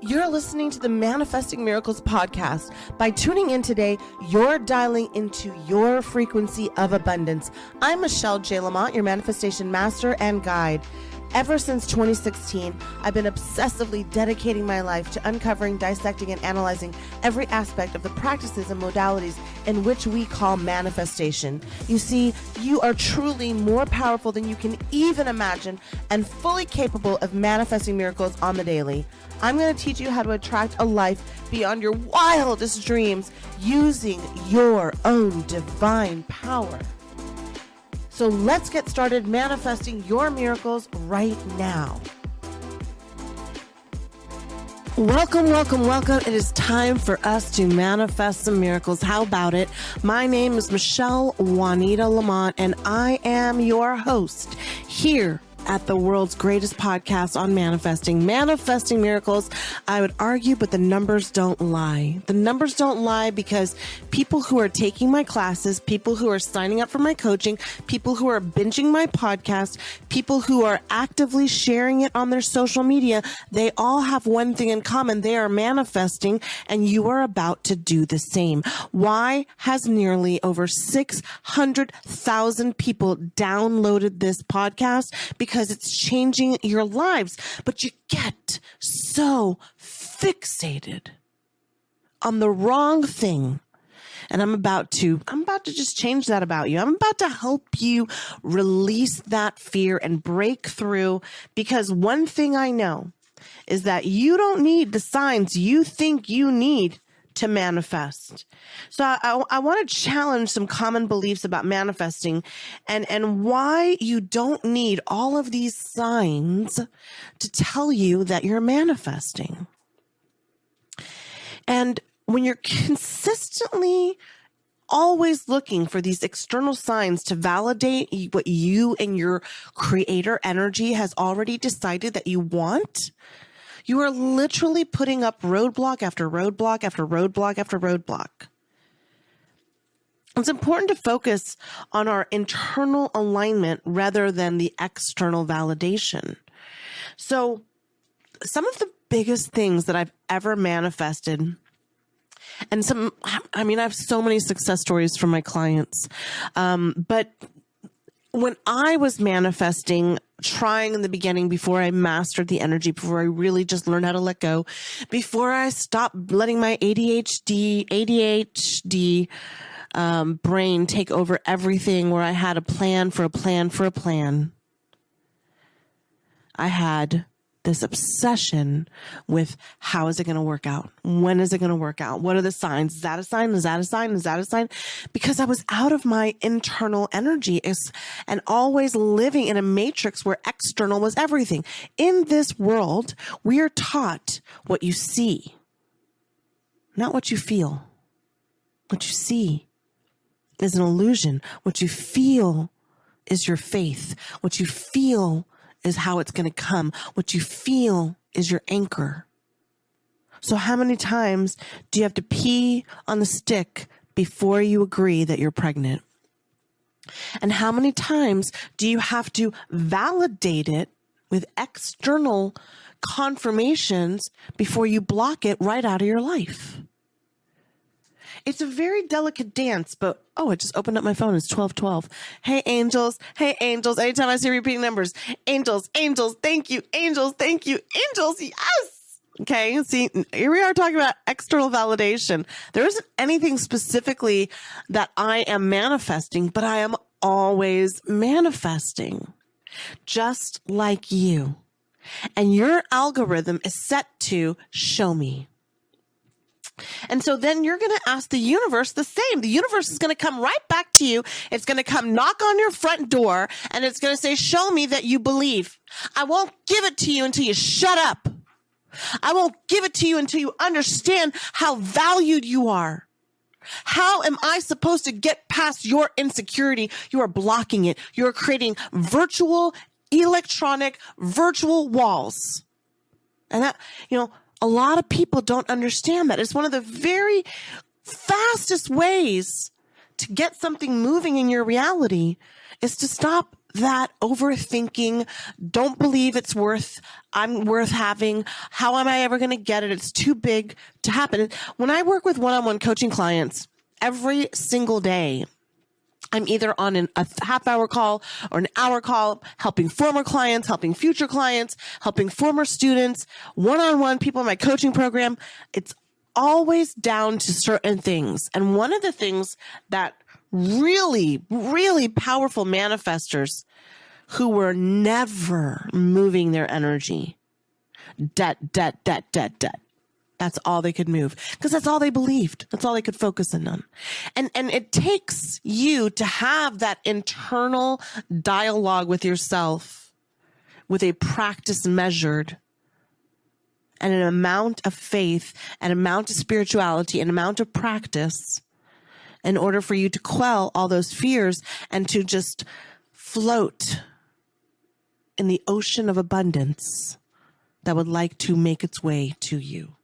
You're listening to the Manifesting Miracles podcast. By tuning in today, you're dialing into your frequency of abundance. I'm Michelle J. Lamont, your manifestation master and guide. Ever since 2016, I've been obsessively dedicating my life to uncovering, dissecting, and analyzing every aspect of the practices and modalities in which we call manifestation. You see, you are truly more powerful than you can even imagine and fully capable of manifesting miracles on the daily. I'm going to teach you how to attract a life beyond your wildest dreams using your own divine power. So let's get started manifesting your miracles right now. Welcome. It is time for us to manifest some miracles. How about it? My name is Michelle Juanita Lamont, and I am your host here at the world's greatest podcast on manifesting miracles. I would argue, but the numbers don't lie. The numbers don't lie because people who are taking my classes, people who are signing up for my coaching, people who are binging my podcast, people who are actively sharing it on their social media, they all have one thing in common. They are manifesting, and you are about to do the same. Why has nearly over 600,000 people downloaded this podcast? Because it's changing your lives, but you get so fixated on the wrong thing. And I'm about to just change that about you. I'm about to help you release that fear and break through, because one thing I know is that you don't need the signs you think you need to manifest. So I want to challenge some common beliefs about manifesting and why you don't need all of these signs to tell you that you're manifesting. And when you're consistently always looking for these external signs to validate what you and your creator energy has already decided that you want, you are literally putting up roadblock after roadblock after roadblock after roadblock. It's important to focus on our internal alignment rather than the external validation. So some of the biggest things that I've ever manifested, and I have so many success stories from my clients, but when I was manifesting, trying in the beginning, before I mastered the energy, before I really just learned how to let go, before I stopped letting my ADHD brain take over everything, where I had a plan for a plan for a plan, I had this obsession with how is it going to work out? When is it going to work out? What are the signs? Is that a sign? Is that a sign? Is that a sign? Because I was out of my internal energy and always living in a matrix where external was everything. In this world, we are taught what you see, not what you feel. What you see is an illusion. What you feel is your faith. What you feel is how it's going to come. What you feel is your anchor. So how many times do you have to pee on the stick before you agree that you're pregnant? And how many times do you have to validate it with external confirmations before you block it right out of your life? It's a very delicate dance, but I just opened up my phone. It's 12:12. Hey, angels. Hey, angels. Anytime I see repeating numbers, angels, thank you. Angels, thank you. Angels, yes. Okay, see, here we are talking about external validation. There isn't anything specifically that I am manifesting, but I am always manifesting, just like you. And your algorithm is set to show me. And so then you're going to ask the universe the same. The universe is going to come right back to you. It's going to come knock on your front door, and it's going to say, show me that you believe. I won't give it to you until you shut up. I won't give it to you until you understand how valued you are. How am I supposed to get past your insecurity? You are blocking it. You are creating virtual walls. And that, a lot of people don't understand that. It's one of the very fastest ways to get something moving in your reality is to stop that overthinking, don't believe I'm worth having. How am I ever going to get it? It's too big to happen. When I work with one-on-one coaching clients, every single day, I'm either on a half-hour call or an hour call, helping former clients, helping future clients, helping former students, one-on-one people in my coaching program. It's always down to certain things. And one of the things that really, really powerful manifestors who were never moving their energy, debt, debt, debt, debt, debt. That's all they could move because that's all they believed. That's all they could focus in on. And it takes you to have that internal dialogue with yourself with a practice measured and an amount of faith, an amount of spirituality, an amount of practice in order for you to quell all those fears and to just float in the ocean of abundance that would like to make its way to you.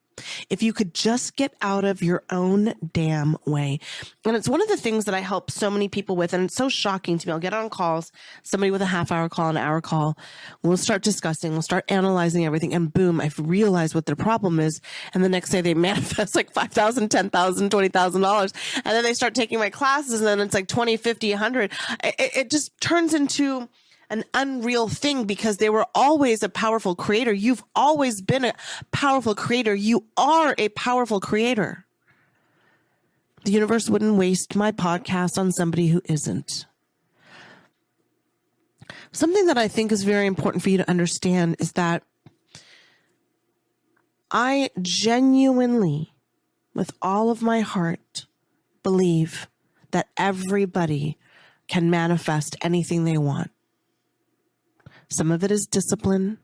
If you could just get out of your own damn way. And it's one of the things that I help so many people with. And it's so shocking to me. I'll get on calls, somebody with a half-hour call, an hour call. We'll start discussing, we'll start analyzing everything. And boom, I've realized what their problem is. And the next day they manifest like $5,000, $10,000, $20,000. And then they start taking my classes and then it's like 20, 50, 100. It just turns into an unreal thing because they were always a powerful creator. You've always been a powerful creator. You are a powerful creator. The universe wouldn't waste my podcast on somebody who isn't. Something that I think is very important for you to understand is that I genuinely, with all of my heart, believe that everybody can manifest anything they want. Some of it is discipline.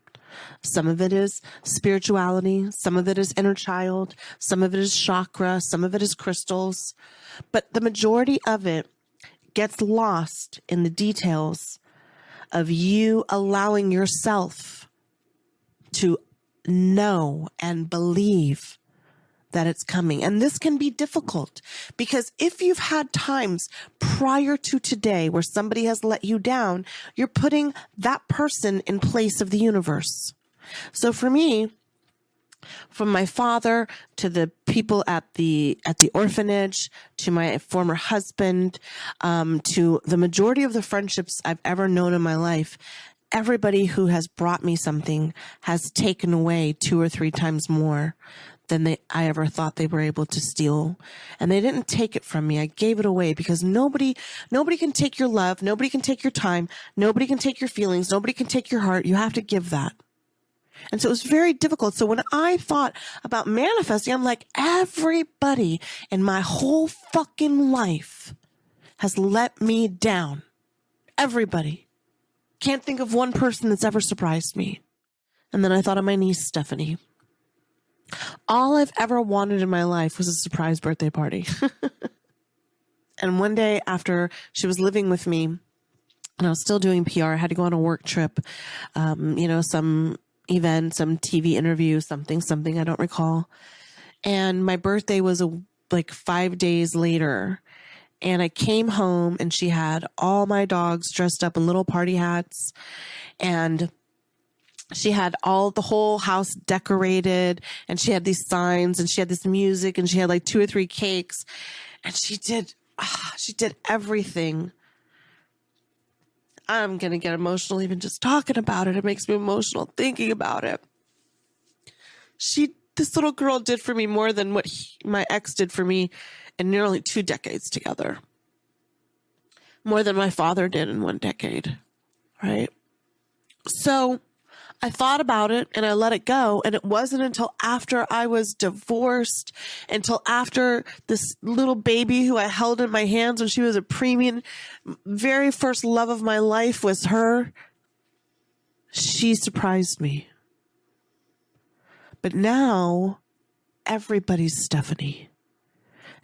Some of it is spirituality. Some of it is inner child. Some of it is chakra. Some of it is crystals. But the majority of it gets lost in the details of you allowing yourself to know and believe that it's coming. And this can be difficult because if you've had times prior to today where somebody has let you down, you're putting that person in place of the universe. So for me, from my father to the people at the orphanage, to my former husband, to the majority of the friendships I've ever known in my life, everybody who has brought me something has taken away 2 or 3 times more than I ever thought they were able to steal. And they didn't take it from me. I gave it away because nobody can take your love. Nobody can take your time. Nobody can take your feelings. Nobody can take your heart. You have to give that. And so it was very difficult. So when I thought about manifesting, I'm like, everybody in my whole fucking life has let me down. Everybody. Can't think of one person that's ever surprised me. And then I thought of my niece, Stephanie. All I've ever wanted in my life was a surprise birthday party. And one day after she was living with me and I was still doing PR, I had to go on a work trip, some event, some TV interview, something, I don't recall. And my birthday was like 5 days later. And I came home and she had all my dogs dressed up in little party hats and she had the whole house decorated and she had these signs and she had this music and she had like 2 or 3 cakes and she did everything. I'm going to get emotional even just talking about it. It makes me emotional thinking about it. This little girl did for me more than what my ex did for me in nearly 2 decades together. More than my father did in 1 decade, right? So I thought about it and I let it go. And it wasn't until after I was divorced, until after this little baby who I held in my hands when she was a preemie, very first love of my life was her. She surprised me. But now everybody's Stephanie.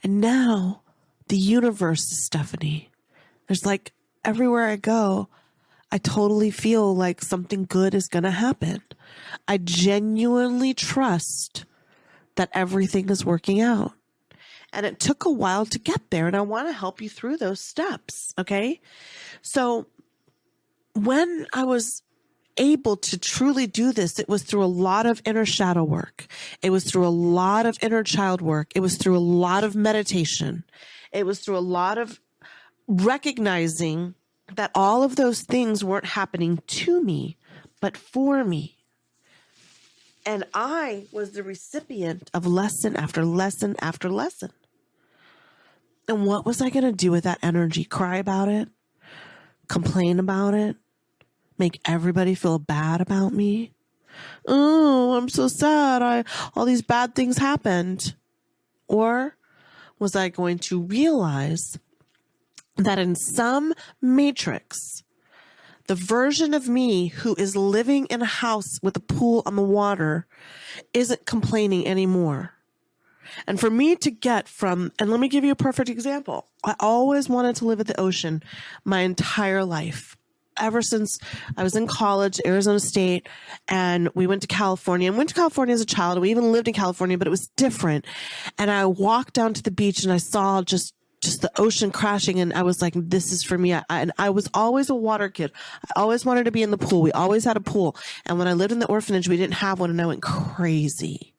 And now the universe is Stephanie. There's like everywhere I go, I totally feel like something good is going to happen. I genuinely trust that everything is working out. And it took a while to get there. And I want to help you through those steps. Okay. So when I was able to truly do this, it was through a lot of inner shadow work. It was through a lot of inner child work. It was through a lot of meditation. It was through a lot of recognizing that all of those things weren't happening to me, but for me. And I was the recipient of lesson after lesson after lesson. And what was I going to do with that energy? Cry about it? Complain about it? Make everybody feel bad about me? Oh, I'm so sad. All these bad things happened. Or was I going to realize that in some matrix, the version of me who is living in a house with a pool on the water isn't complaining anymore? And for me to get from, and let me give you a perfect example. I always wanted to live at the ocean my entire life. Ever since I was in college, Arizona State, and we went to California. And went to California as a child. We even lived in California, but it was different. And I walked down to the beach and I saw just the ocean crashing, and I was like, this is for me. And I was always a water kid. I always wanted to be in the pool. We always had a pool. And when I lived in the orphanage, we didn't have one, and I went crazy.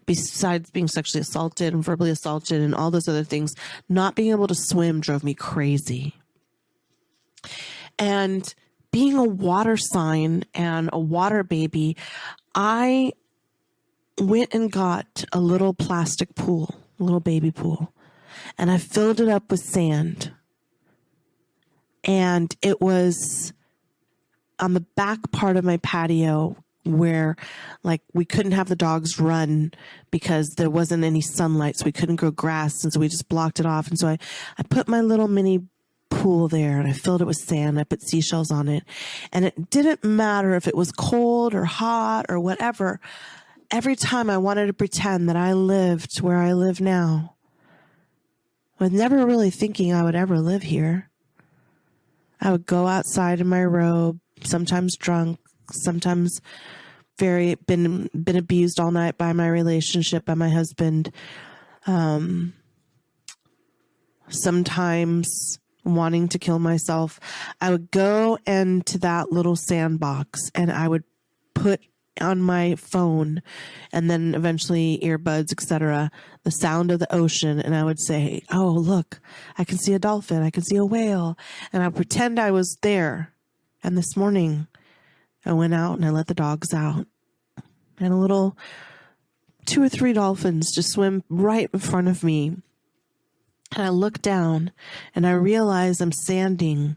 Besides being sexually assaulted and verbally assaulted and all those other things, not being able to swim drove me crazy. And being a water sign and a water baby, I went and got a little plastic pool, a little baby pool, and I filled it up with sand. And it was on the back part of my patio where, like, we couldn't have the dogs run because there wasn't any sunlight, so we couldn't grow grass, and so we just blocked it off. And so I put my little mini pool there, and I filled it with sand. I put seashells on it, and it didn't matter if it was cold or hot or whatever. Every time I wanted to pretend that I lived where I live now, with never really thinking I would ever live here, I would go outside in my robe, sometimes drunk, sometimes been abused all night by my relationship, by my husband, sometimes wanting to kill myself. I would go into that little sandbox and I would put on my phone and then eventually earbuds, etc., the sound of the ocean, and I would say, oh, look, I can see a dolphin, I can see a whale, and I pretend I was there. And this morning I went out and I let the dogs out, and a little 2 or 3 dolphins just swim right in front of me. And I look down and I realize I'm standing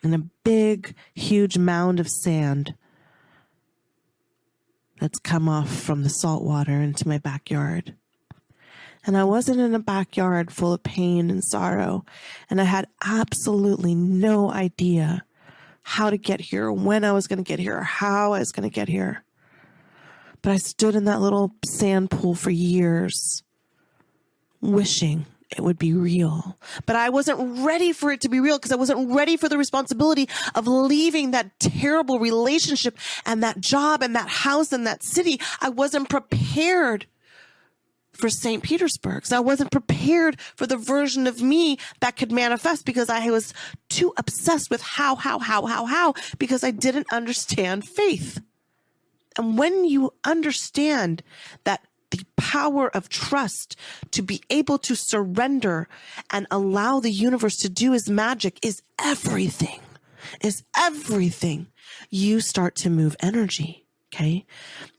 in a big, huge mound of sand that's come off from the salt water into my backyard. And I wasn't in a backyard full of pain and sorrow, and I had absolutely no idea how to get here, when I was going to get here, or how I was going to get here. But I stood in that little sand pool for years, wishing it would be real. But I wasn't ready for it to be real because I wasn't ready for the responsibility of leaving that terrible relationship and that job and that house and that city. I wasn't prepared for St. Petersburg. So I wasn't prepared for the version of me that could manifest because I was too obsessed with how, because I didn't understand faith. And when you understand that the power of trust to be able to surrender and allow the universe to do its magic is everything, you start to move energy. Okay.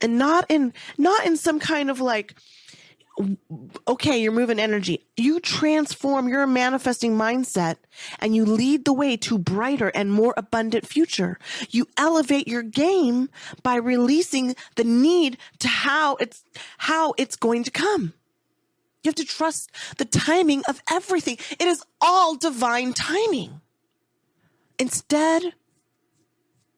And not in some kind of like, okay, you're moving energy. You transform your manifesting mindset and you lead the way to brighter and more abundant future. You elevate your game by releasing the need to how it's going to come. You have to trust the timing of everything. It is all divine timing. Instead,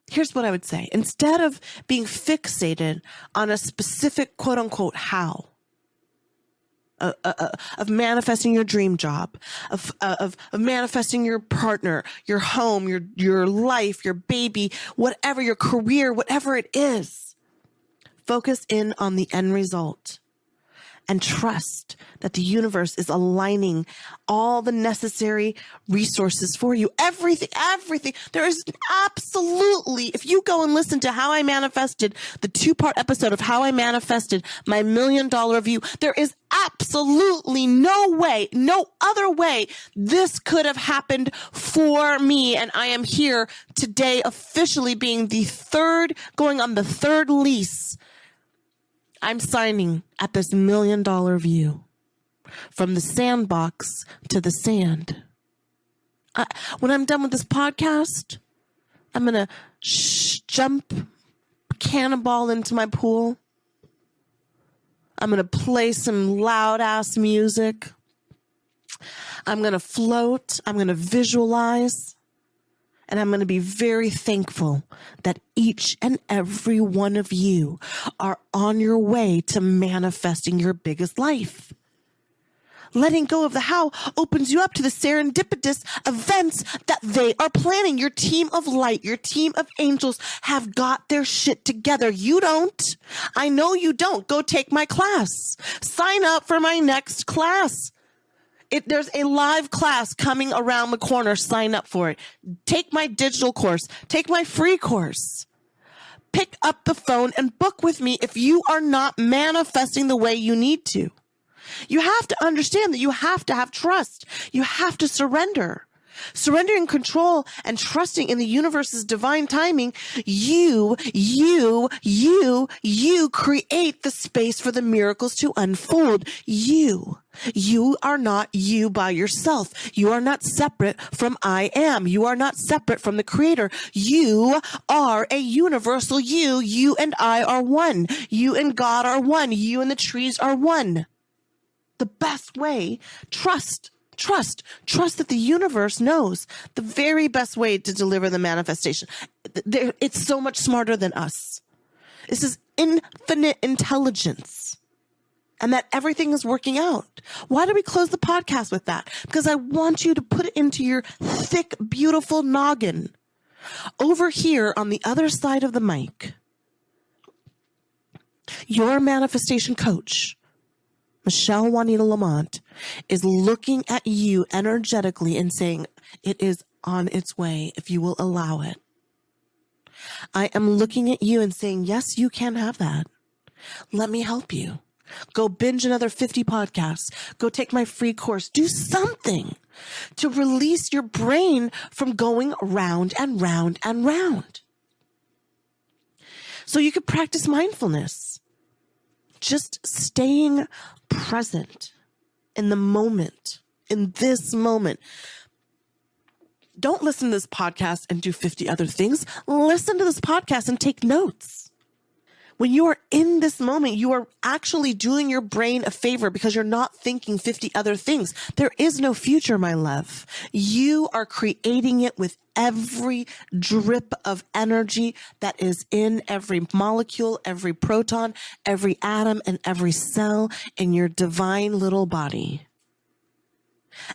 here's what I would say. Instead of being fixated on a specific quote unquote how, of manifesting your dream job, of manifesting your partner, your home, your life, your baby, whatever, your career, whatever it is. Focus in on the end result and trust that the universe is aligning all the necessary resources for you. Everything. There is absolutely, if you go and listen to how I manifested, the 2-part episode of how I manifested my $1 million view, there is absolutely no way, no other way this could have happened for me. And I am here today officially being going on the 3rd lease. I'm signing at this $1 million view, from the sandbox to the sand. When I'm done with this podcast, I'm going to jump cannonball into my pool. I'm going to play some loud ass music. I'm going to float. I'm going to visualize. And I'm going to be very thankful that each and every one of you are on your way to manifesting your biggest life. Letting go of the how opens you up to the serendipitous events that they are planning. Your team of light, your team of angels have got their shit together. You don't. I know you don't. Go take my class. Sign up for my next class. There's a live class coming around the corner. Sign up for it. Take my digital course. Take my free course. Pick up the phone and book with me if you are not manifesting the way you need to. You have to understand that you have to have trust. You have to surrender. Surrendering control and trusting in the universe's divine timing, you create the space for the miracles to unfold. You are not you by yourself. You are not separate from I am. You are not separate from the creator. You are a universal you. You and I are one. You and God are one. You and the trees are one. The best way, trust that the universe knows the very best way to deliver the manifestation. It's so much smarter than us. This is infinite intelligence, and that everything is working out. Why do we close the podcast with that? Because I want you to put it into your thick, beautiful noggin. Over here on the other side of the mic, your manifestation coach, Michelle Juanita Lamont, is looking at you energetically and saying, it is on its way if you will allow it. I am looking at you and saying, yes, you can have that. Let me help you. Go binge another 50 podcasts. Go take my free course. Do something to release your brain from going round and round and round. So you could practice mindfulness. Just staying present in the moment, in this moment. Don't listen to this podcast and do 50 other things. Listen to this podcast and take notes. When you are in this moment, you are actually doing your brain a favor because you're not thinking 50 other things. There is no future, my love. You are creating it with every drip of energy that is in every molecule, every proton, every atom, and every cell in your divine little body.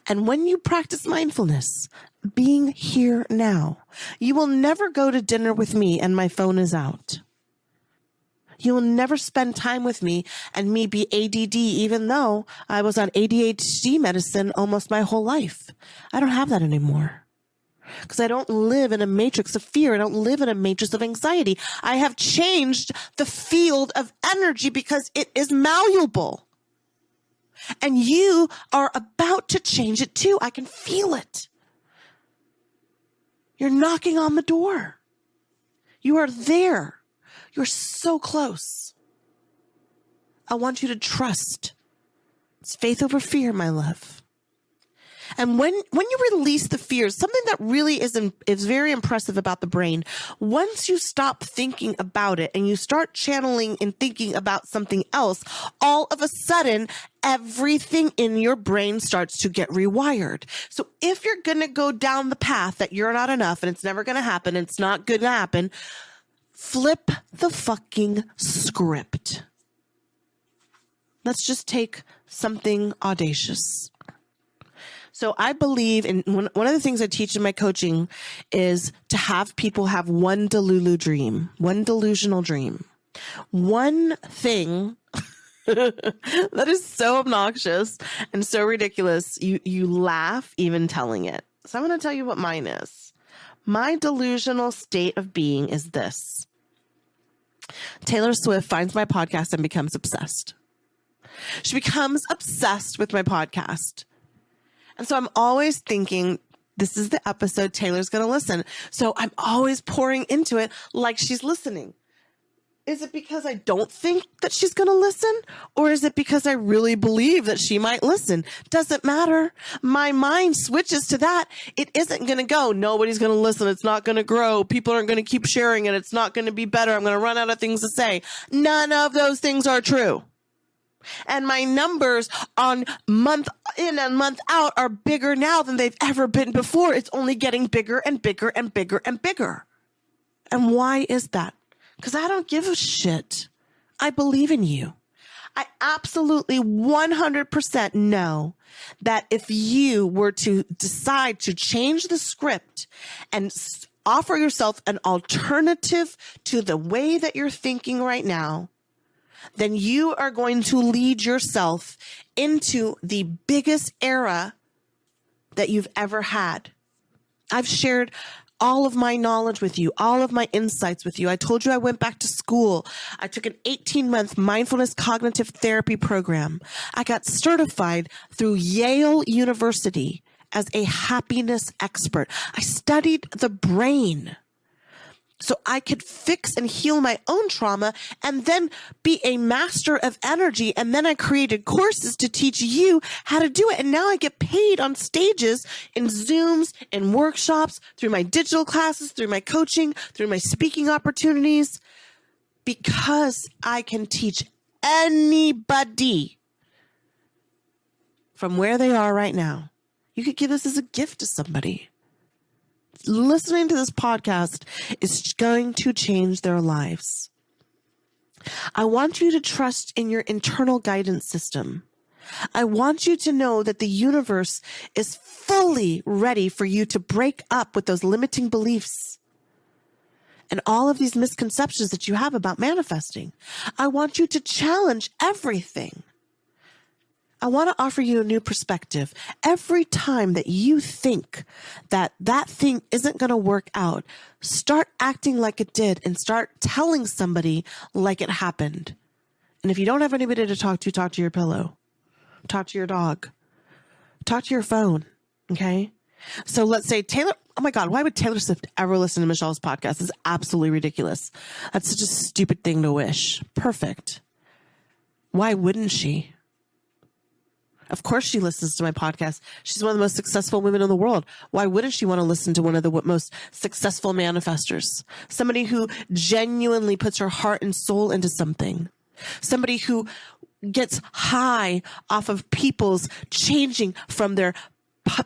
And when you practice mindfulness, being here now, you will never go to dinner with me and my phone is out. You will never spend time with me and me be ADD, even though I was on ADHD medicine almost my whole life. I don't have that anymore because I don't live in a matrix of fear. I don't live in a matrix of anxiety. I have changed the field of energy because it is malleable. And you are about to change it too. I can feel it. You're knocking on the door. You are there. You're so close. I want you to trust. It's faith over fear, my love. And when you release the fears, something that really is very impressive about the brain, once you stop thinking about it and you start channeling and thinking about something else, all of a sudden, everything in your brain starts to get rewired. So if you're going to go down the path that you're not enough and it's never going to happen, it's not going to happen, flip the fucking script. Let's just take something audacious. So I believe in one of the things I teach in my coaching is to have people have one Delulu dream, one delusional dream. One thing That is so obnoxious and so ridiculous. You laugh even telling it. So I'm going to tell you what mine is. My delusional state of being is this. Taylor Swift finds my podcast and becomes obsessed. She becomes obsessed with my podcast. And so I'm always thinking, this is the episode Taylor's going to listen. So I'm always pouring into it like she's listening. Is it because I don't think that she's going to listen? Or is it because I really believe that she might listen? Doesn't matter. My mind switches to that. It isn't going to go, nobody's going to listen. It's not going to grow. People aren't going to keep sharing it. It's not going to be better. I'm going to run out of things to say. None of those things are true. And my numbers on month in and month out are bigger now than they've ever been before. It's only getting bigger and bigger and bigger and bigger. And why is that? Because I don't give a shit. I believe in you. I absolutely 100% know that if you were to decide to change the script and offer yourself an alternative to the way that you're thinking right now, then you are going to lead yourself into the biggest era that you've ever had. I've shared all of my knowledge with you, all of my insights with you. I told you I went back to school. I took an 18-month mindfulness cognitive therapy program. I got certified through Yale University as a happiness expert. I studied the brain so I could fix and heal my own trauma and then be a master of energy. And then I created courses to teach you how to do it. And now I get paid on stages, in Zooms, in workshops, through my digital classes, through my coaching, through my speaking opportunities, because I can teach anybody from where they are right now. You could give this as a gift to somebody. Listening to this podcast is going to change their lives. I want you to trust in your internal guidance system. I want you to know that the universe is fully ready for you to break up with those limiting beliefs and all of these misconceptions that you have about manifesting. I want you to challenge everything. I want to offer you a new perspective. Every time that you think that that thing isn't going to work out, start acting like it did and start telling somebody like it happened. And if you don't have anybody to talk to your pillow, talk to your dog, talk to your phone. Okay. So let's say Taylor, oh my God, why would Taylor Swift ever listen to Michelle's podcast? It's absolutely ridiculous. That's such a stupid thing to wish. Perfect. Why wouldn't she? Of course she listens to my podcast. She's one of the most successful women in the world. Why wouldn't she want to listen to one of the most successful manifestors? Somebody who genuinely puts her heart and soul into something. Somebody who gets high off of people's changing from their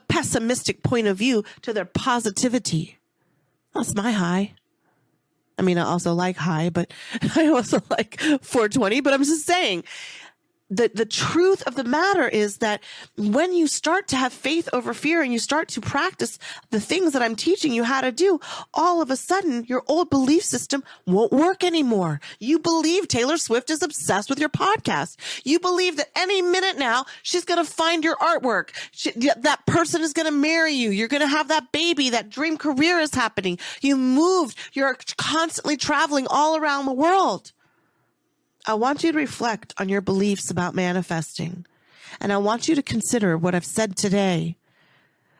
pessimistic point of view to their positivity. That's my high. I mean, I also like high, but I also like 420, but I'm just saying, the truth of the matter is that when you start to have faith over fear and you start to practice the things that I'm teaching you how to do, all of a sudden your old belief system won't work anymore. You believe Taylor Swift is obsessed with your podcast. You believe that any minute now she's going to find your artwork. That person is going to marry you. You're going to have that baby. That dream career is happening. You moved. You're constantly traveling all around the world. I want you to reflect on your beliefs about manifesting. And I want you to consider what I've said today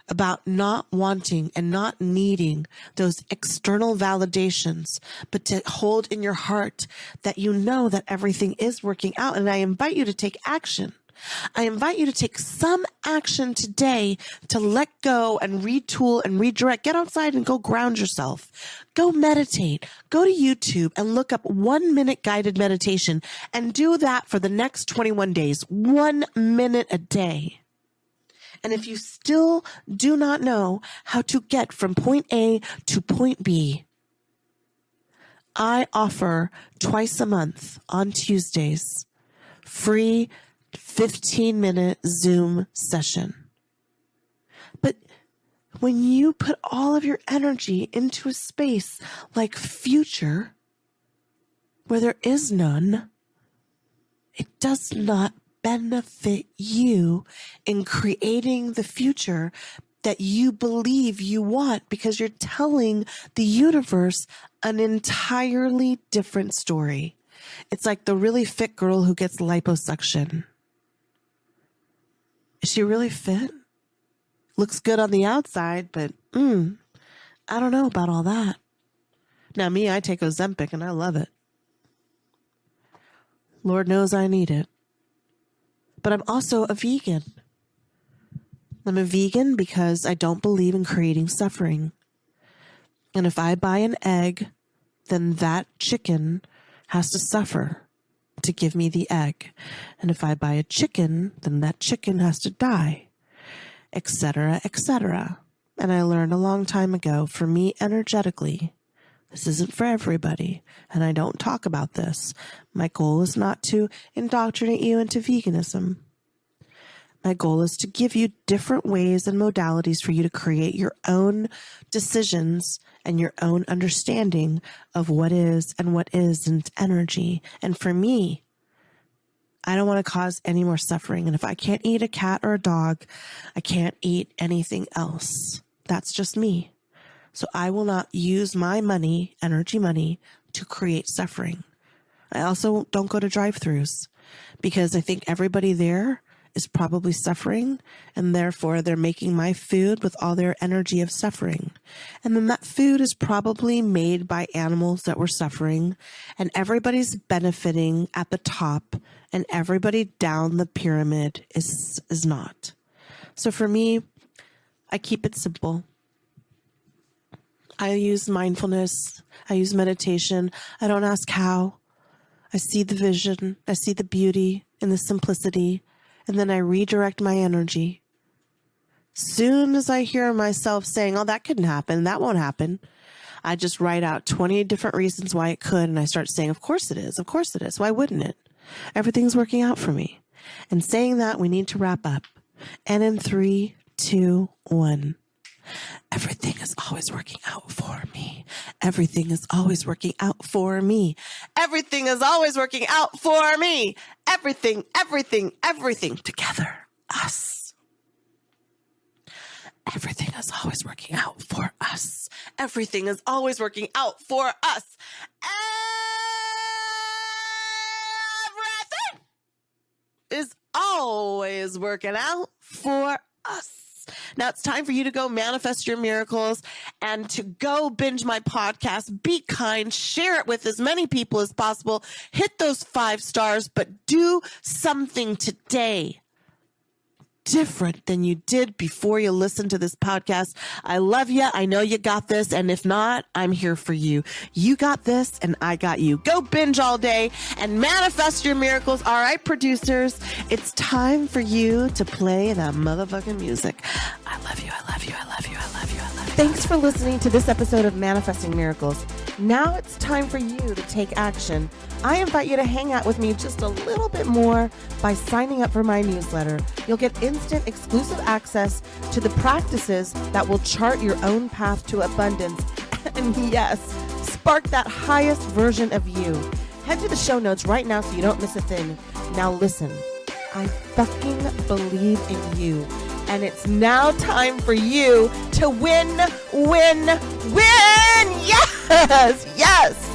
about not wanting and not needing those external validations, but to hold in your heart that you know that everything is working out. And I invite you to take action. I invite you to take some action today to let go and retool and redirect. Get outside and go ground yourself. Go meditate. Go to YouTube and look up 1 minute guided meditation and do that for the next 21 days, 1 minute a day. And if you still do not know how to get from point A to point B, I offer twice a month on Tuesdays, free 15-minute Zoom session. But when you put all of your energy into a space like future, where there is none, it does not benefit you in creating the future that you believe you want, because you're telling the universe an entirely different story. It's like the really fit girl who gets liposuction. Is she really fit? Looks good on the outside, but I don't know about all that. Now me, I take Ozempic and I love it. Lord knows I need it. But I'm also a vegan. I'm a vegan because I don't believe in creating suffering. And if I buy an egg, then that chicken has to suffer to give me the egg. And if I buy a chicken, then that chicken has to die, etc., etc. And I learned a long time ago, for me energetically, this isn't for everybody, and I don't talk about this. My goal is not to indoctrinate you into veganism. My goal is to give you different ways and modalities for you to create your own decisions and your own understanding of what is and what isn't energy. And for me, I don't want to cause any more suffering. And if I can't eat a cat or a dog, I can't eat anything else. That's just me. So I will not use my money, energy money, to create suffering. I also don't go to drive-thrus because I think everybody there is probably suffering, and therefore they're making my food with all their energy of suffering. And then that food is probably made by animals that were suffering, and everybody's benefiting at the top, and everybody down the pyramid is not. So for me, I keep it simple. I use mindfulness. I use meditation. I don't ask how. I see the vision. I see the beauty in the simplicity. And then I redirect my energy. Soon as I hear myself saying, oh, that couldn't happen, that won't happen, I just write out 20 different reasons why it could. And I start saying, of course it is. Of course it is. Why wouldn't it? Everything's working out for me. And saying that, we need to wrap up. And in 3, 2, 1. Everything is always working out for me. Everything is always working out for me. Everything is always working out for me. Everything, everything, everything together. Us. Everything is always working out for us. Everything is always working out for us. Everything is always working out for us. Now it's time for you to go manifest your miracles and to go binge my podcast. Be kind, share it with as many people as possible. Hit those 5 stars, but do something today different than you did before you listened to this podcast. I love you. I know you got this. And if not, I'm here for you. You got this and I got you. Go binge all day and manifest your miracles. All right, producers, it's time for you to play that motherfucking music. I love you. I love you. I love you. I love you. I love you. Thanks for listening to this episode of Manifesting Miracles. Now it's time for you to take action. I invite you to hang out with me just a little bit more by signing up for my newsletter. You'll get instant exclusive access to the practices that will chart your own path to abundance. And yes, spark that highest version of you. Head to the show notes right now so you don't miss a thing. Now listen, I fucking believe in you. And it's now time for you to win, win, win! Yes! Yes!